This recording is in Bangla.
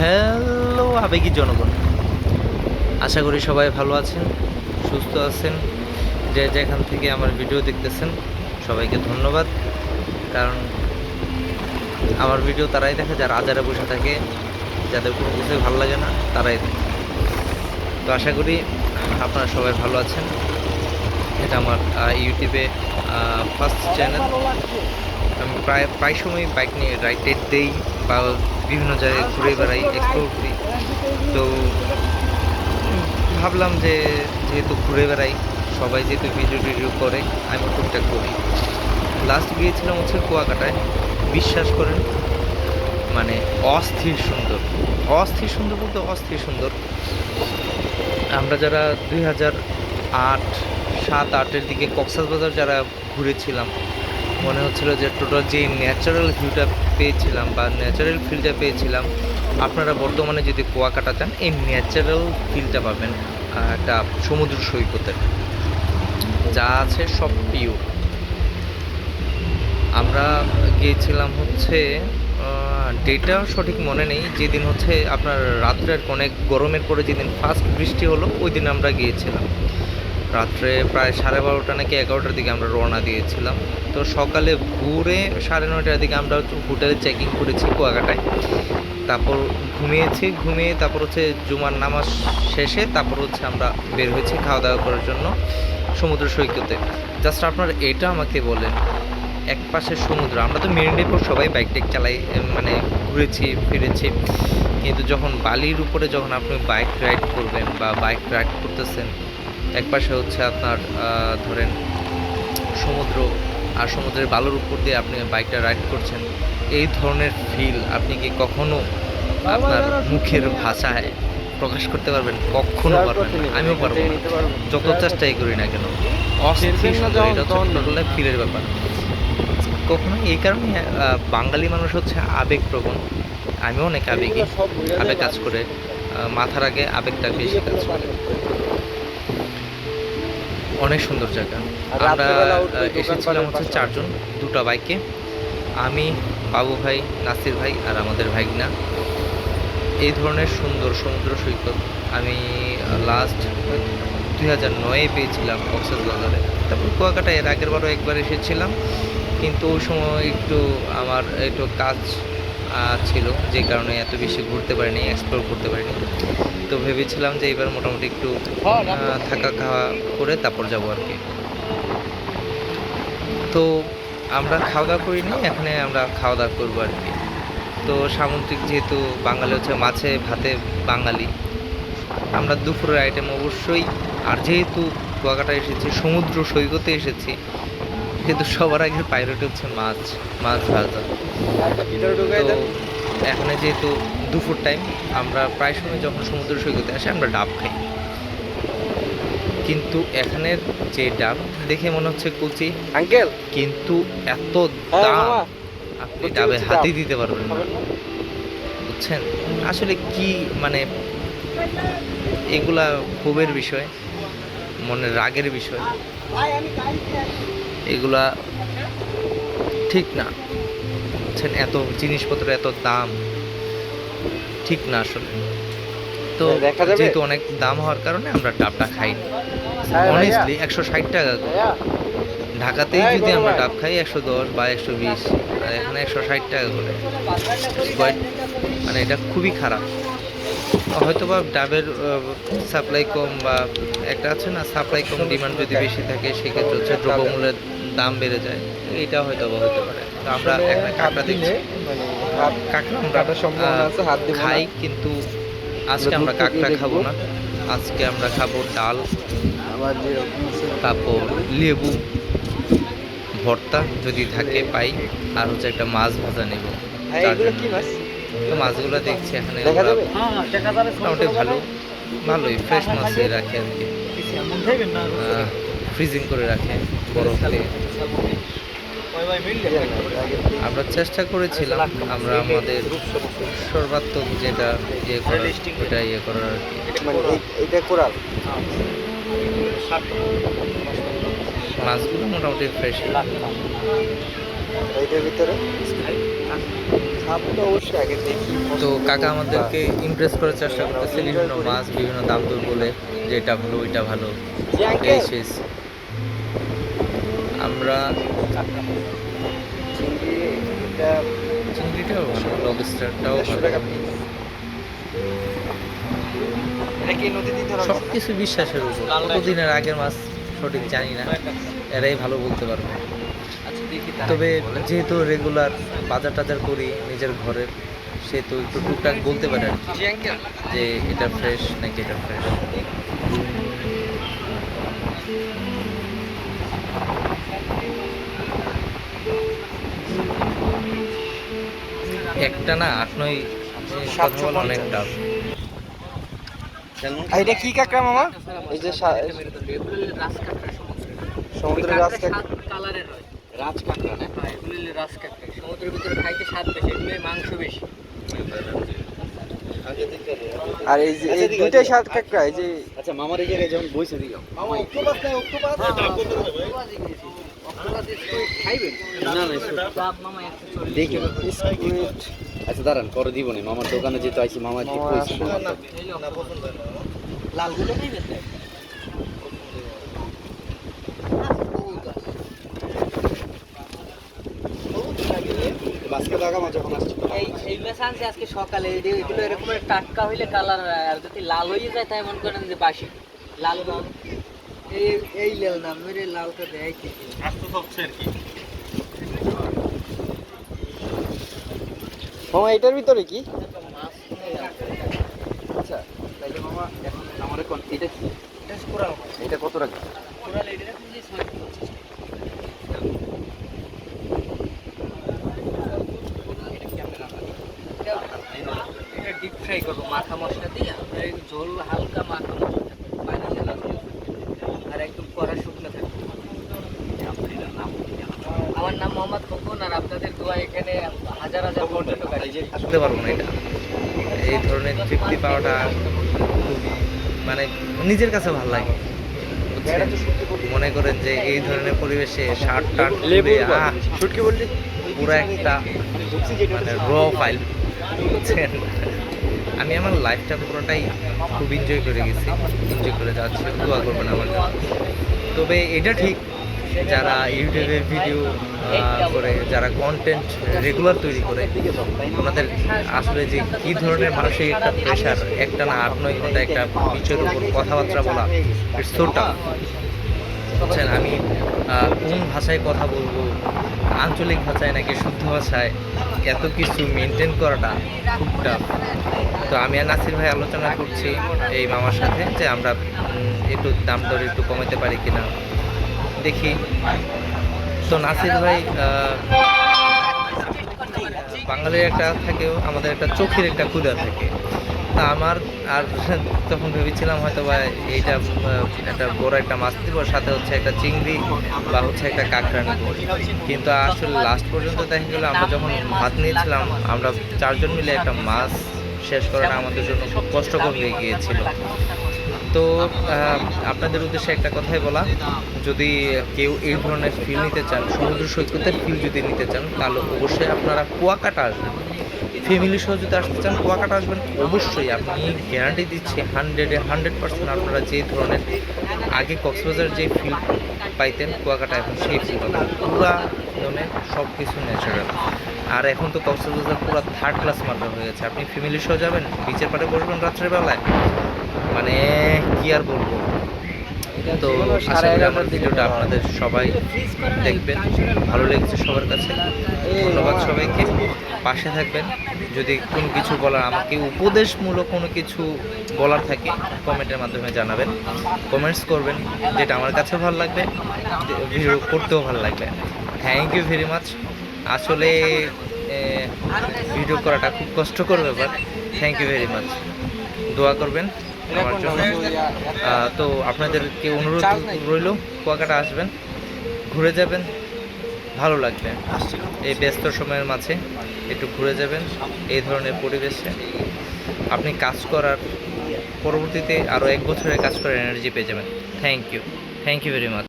হ্যালো আবেগী জনগণ, আশা করি সবাই ভালো আছেন, সুস্থ আছেন। যে যেখান থেকে আমার ভিডিও দেখতেছেন সবাইকে ধন্যবাদ। কারণ আমার ভিডিও তারাই দেখে যারা আজারে বসে থাকে, যাদের কোনো কিছুই ভালো লাগে না তারাই দেখে। তো আশা করি আপনারা সবাই ভালো আছেন। এটা আমার ইউটিউবে ফার্স্ট চ্যানেল। আমি প্রায় সময় বাইক নিয়ে রাইড দেই বা বিভিন্ন জায়গায় ঘুরে বেড়াই, এক্সপ্লোর করি। তো ভাবলাম যে যেহেতু ঘুরে বেড়াই, সবাই যেহেতু ভিডিও টিডিও করে, আমি টুকটাক করি। লাস্ট গিয়েছিলাম হচ্ছে কুয়াকাটায়। বিশ্বাস করেন, মানে অস্থির সুন্দর, অস্থির সুন্দর বলতে অস্থির সুন্দর। আমরা যারা 2008-7-8-এর দিকে কক্সবাজার যারা ঘুরেছিলাম, মনে হচ্ছিল যে টোটাল যে ন্যাচারাল ভিউটা পেয়েছিলাম বা ন্যাচারাল ফিলটা পেয়েছিলাম, আপনারা বর্তমানে যদি কুয়াকাটা যান এই ন্যাচারাল ফিলটা পাবেন। একটা সমুদ্র সৈকতের যা আছে সব পিওর। আমরা গিয়েছিলাম হচ্ছে ডেটা সঠিক মনে নেই, যেদিন হচ্ছে আপনার রাত্রের অনেক গরমের পরে যেদিন ফার্স্ট বৃষ্টি হলো ওই দিন আমরা গিয়েছিলাম। রাত্রে প্রায় 12:30 নাকি 11টার দিকে আমরা রওনা দিয়েছিলাম। তো সকালে ভোরে 9:30টার দিকে আমরা হোটেলে চেকিং করেছি কুয়াকাটায়। তারপর ঘুমিয়ে তারপর হচ্ছে জুমার নামাজ শেষে তারপর হচ্ছে আমরা বের হয়েছি খাওয়া দাওয়া করার জন্য সমুদ্র সৈকতে। জাস্ট আপনারা এটা আমাকে বলেন, এক পাশে সমুদ্র, আমরা তো মেরিনের পর সবাই বাইক টেক চালাই, মানে ঘুরেছি ফিরেছি, কিন্তু যখন বালির উপরে যখন আপনি বাইক রাইড করবেন বা বাইক রাইড করতেছেন, এক পাশে হচ্ছে আপনার ধরেন সমুদ্র, আর সমুদ্রের বালুর উপর দিয়ে আপনি বাইকটা রাইড করছেন, এই ধরনের ফিল আপনি কি কখনো আপনার মুখের ভাষায় প্রকাশ করতে পারবেন? কখনো পারবেন না, আমিও পারবো না, যত চেষ্টাই করি না কেন। অস্থির সুন্দর, এটা হচ্ছে ফিলের ব্যাপার। কখনো এই কারণে বাঙালি মানুষ হচ্ছে আবেগপ্রবণ। আমিও অনেক আবেগী, আবেগ কাজ করে, মাথার আগে আবেগটা বেশি কাজ করে। অনেক সুন্দর জায়গা। আমরা এসেছিলাম হচ্ছে 4 জন, 2টা বাইকে, আমি, বাবু ভাই, নাসির ভাই আর আমাদের ভাইগনা। এই ধরনের সুন্দর সমুদ্র সৈকত আমি লাস্ট 2009-এ পেয়েছিলাম কক্সবাজারে। তারপর কুয়াকাটা এর আগের বারও একবার এসেছিলাম, কিন্তু ওই সময় একটু আমার একটু কাজ ছিল, যে কারণে এত বেশি ঘুরতে পারিনি, এক্সপ্লোর করতে পারিনি। তো ভেবেছিলাম যে এবার মোটামুটি একটু থাকা খাওয়া করে তারপর যাবো আর কি। তো আমরা খাওয়া দাওয়া করিনি, এখানে আমরা খাওয়া দাওয়া করবো আর কি। তো সামুদ্রিক, যেহেতু বাঙালি হচ্ছে মাছে ভাতে বাঙালি, আমরা দুপুরের আইটেম অবশ্যই। আর যেহেতু কুয়াকাটা এসেছি, সমুদ্র সৈকতে এসেছি, কিন্তু সবার আগে প্রায়োরিটি হচ্ছে মাছ, মাছ ভাজা। তো এখানে যেহেতু দুপুর টাইম, আমরা প্রায় সময় যখন সমুদ্র সৈকতে আসি আমরা ডাব খাই, কিন্তু এখানের যে ডাব দেখে মনে হচ্ছে কচি আঙ্কেল, কিন্তু এত দাম আপনি ডাবে হাতেই দিতে পারবেন না, বুঝছেন? আসলে কি মানে এগুলা ক্ষোভের বিষয়, মনের রাগের বিষয়, এগুলা ঠিক না, বুঝছেন? এত জিনিসপত্র এত দাম ঠিক না আসলে। তো যেহেতু অনেক দাম হওয়ার কারণে আমরা ডাবটা খাই না। অনেস্টলি 160 টাকা করে। ঢাকাতেই যদি আমরা ডাব খাই 110 বা 120, আর এখানে 160 টাকা করে। মানে এটা খুবই খারাপ। হয়তো বা ডাবের সাপ্লাই কম, বা একটা আছে না, সাপ্লাই কম ডিমান্ড যদি বেশি থাকে সেক্ষেত্রে হচ্ছে দ্রব্যমূল্যের দাম বেড়ে যায়, এটা হয়তো বা হতে পারে। তো আমরা এখানে কাঁকড়া দেখছি, কাঁকড়া আমরা খাই, কিন্তু আজকে আমরা কাঁকড়া খাবো না, আজকে আমরা খাবো ডাল, তারপর লেবু ভর্তা যদি থাকে পাই, আর হচ্ছে একটা মাছ ভাজা নেব। তো মাছগুলো দেখছি এখানে মোটামুটি ভালোই ফ্রেশ মাছই রাখে আর কি, ফ্রিজিং করে রাখে বরফে। আমরা চেষ্টা করেছিলাম, আমরা আমাদের সর্বাত্মক যেটা ইয়ে করার ওটা ইয়ে করার আর কি। মাছগুলো মোটামুটি ফ্রেশ। সাপটা অবশ্যই আগে দেখি। তো কাকা আমাদেরকে ইমপ্রেস করার চেষ্টা করতেছে বিভিন্ন মাছ বিভিন্ন দাম দর বলে, যে এটা ভালো ওইটা ভালো জি আঙ্কেল, এই শেষ। আমরা চিংড়ি এটা চিংড়িটাও ভালো, লবস্টারটাও 150 ভালো। টাকা পিস। এটা কি নদীতে ধরা সব কিছু বিশ্বাসের উপর, কতদিনের আগের মাছ সঠিক জানি না, এরাই ভালো বলতে পারবে। আচ্ছা দেখি তবে যেহেতু রেগুলার বাজার টাজার করি নিজের ঘরের, সে তো একটু টুকটাক বলতে পারে আর কি, জি আঙ্কেল। যে এটা ফ্রেশ নাকি এটা ফ্রেশ। একটা না 8-9 কথা বলা অনেক টাফ। আর এটা কি কাঁকড়া মামা? এই যে সমুদ্রের রাজ কাঁকড়া। কালারের হয়। রাজ কাঁকড়া না? হ্যাঁ, এগুলো হলো রাজ কাঁকড়া। সমুদ্রের ভিতরে খাইতে স্বাদ বেশি, এগুলোর মাংস বেশি। আর এই যে এই দুইটাই স্বাদ কাঁকড়া, এই যে আচ্ছা মামার এই জায়গায় যেমন বইছে দিও মামা অক্টোপাস নাই, অক্টোপাস অক্টোপাসই খেয়েছি। অক্টোপাস একটু খাইবেন? না না ডাব মামা 140 দেখি স্কুইড। আচ্ছা দাঁড়ান পরে দিব না মামার দোকানে যেহেতু আইছি মামা কি মামা কইছে আসলে মামা এই যে অক্টোপাস। লালগুলো খাইবেন তো? বাসকে লাগা মা যখন আসছে এই মাছ আনছি আজকে সকালে। এগুলো এরকম টাটকা হইলে কালার, আর যদি লাল হয়ে যায় তাই মনে করেন যে বাসি লাল। এই লাল না, মেরে লালটা দেয় কি মামা এটার ভিতরে কি? আচ্ছা তাইলে মামা এখন আমার কোন এটা কি এটা কোরাল মাছ। এটা কত টাকা কোরাল এটা রাখুন যে 650 এটা ডিপ ফ্রাই করবো মাখা মশলা দিয়ে। আপনার এই ঝোল হালকা মাখা মশলা থাকবে, পানি ঢালা দিয়ে। আর একদম কড়া শুকনো থাকবে। আমার নাম মোহাম্মদ খোকন, আর আপনাদের দোয়া এখানে হাজার হাজার পর্যটক আসে। বুঝতে পারবো না এটা, এই ধরনের তৃপ্তি পাওয়াটা খুবই মানে নিজের কাছে ভালো লাগে, বুঝছেন? মনে করেন যে এই ধরনের পরিবেশে শার্ট টার্ট লেবু খুলে শুটকি বললি? পুরো একটা মানে র ফাইল, বুঝছেন? আমি আমার লাইফটা পুরোটাই খুব এনজয় করে গেছি, এনজয় করে যাচ্ছি, দোয়া করবেন আমার জন্য। তবে এটা ঠিক, যারা ইউটিউবে ভিডিও করে, যারা কন্টেন্ট রেগুলার তৈরি করে, ওনাদের আসলে যে কী ধরনের মানসিক একটা প্রেশার, একটা না 8-9 ঘন্টা একটা বিষয়ের উপর কথাবার্তা বলা, ইটস সো টাফ। বুঝছেন, আমি কোন ভাষায় কথা বলবো, আঞ্চলিক ভাষায় নাকি শুদ্ধ ভাষায়, এত কিছু মেনটেন করাটা খুব টাফ। তো আমি আর নাসির ভাই আলোচনা করছি এই মামার সাথে যে আমরা একটু দাম দর একটু কমাতে পারি কিনা, দেখি। তো নাসির ভাই বাঙালির একটা থাকেও, আমাদের একটা চোখের একটা ক্ষুধা থাকে। তা আমার আর তখন ভেবেছিলাম হয়তো বা এইটা একটা বড় একটা মাছ দিব, সাথে হচ্ছে একটা চিংড়ি বা হচ্ছে একটা কাঁকড়া নিব। কিন্তু আসলে লাস্ট পর্যন্ত দেখা গেলো আমরা যখন ভাত নিয়েছিলাম, আমরা 4 জন মিলে একটা মাছ শেষ করাটা আমাদের জন্য খুব কষ্টকর হয়ে গিয়েছিল। তো আপনাদের উদ্দেশ্যে একটা কথাই বলা, যদি কেউ এই ধরনের ফিল নিতে চান, সমুদ্র সৈকতের ফিল যদি নিতে চান, তাহলে অবশ্যই আপনারা কুয়াকাটা আসবেন। ফ্যামিলি সহ যদি আসতে চান কুয়াকাটা আসবেন, অবশ্যই আপনি গ্যারান্টি দিচ্ছি 100% আপনারা যে ধরনের আগে কক্সবাজার যে ফিল পাইতেন কুয়াকাটা এখন সেই ফিল পাবেন। পুরা দমে সব কিছু ন্যাচারাল। আর এখন তো কক্সবাজার পুরো থার্ড ক্লাস মাত্রা হয়ে গেছে। আপনি ফ্যামিলি সহ যাবেন, বিচের পাড়ে বসবেন রাত্রেবেলায়, মানে কি আর বলবো। তো আশা করি আমার ভিডিওটা আপনাদের সবাই দেখবেন, ভালো লেগেছে সবার কাছে। ধন্যবাদ সবাইকে, পাশে থাকবেন। যদি কোনো কিছু বলার, আমাকে উপদেশমূলক কোনো কিছু বলার থাকে কমেন্টের মাধ্যমে জানাবেন, কমেন্টস করবেন, যেটা আমার কাছে ভালো লাগবে, ভিডিও করতেও ভালো লাগবে। Thank you very much. আসলে ভিডিও করাটা খুব কষ্টকর ব্যাপার। থ্যাংক ইউ ভেরি মাচ, দোয়া করবেন আমার জন্য। তো আপনাদেরকে অনুরোধ রইল, কুয়াকাটা আসবেন, ঘুরে যাবেন, ভালো লাগবে। এই ব্যস্ত সময়ের মাঝে একটু ঘুরে যাবেন, এই ধরনের পরিবেশে আপনি কাজ করার পরবর্তীতে আরও 1 বছরের কাজ করার এনার্জি পেয়ে যাবেন। Thank you very much.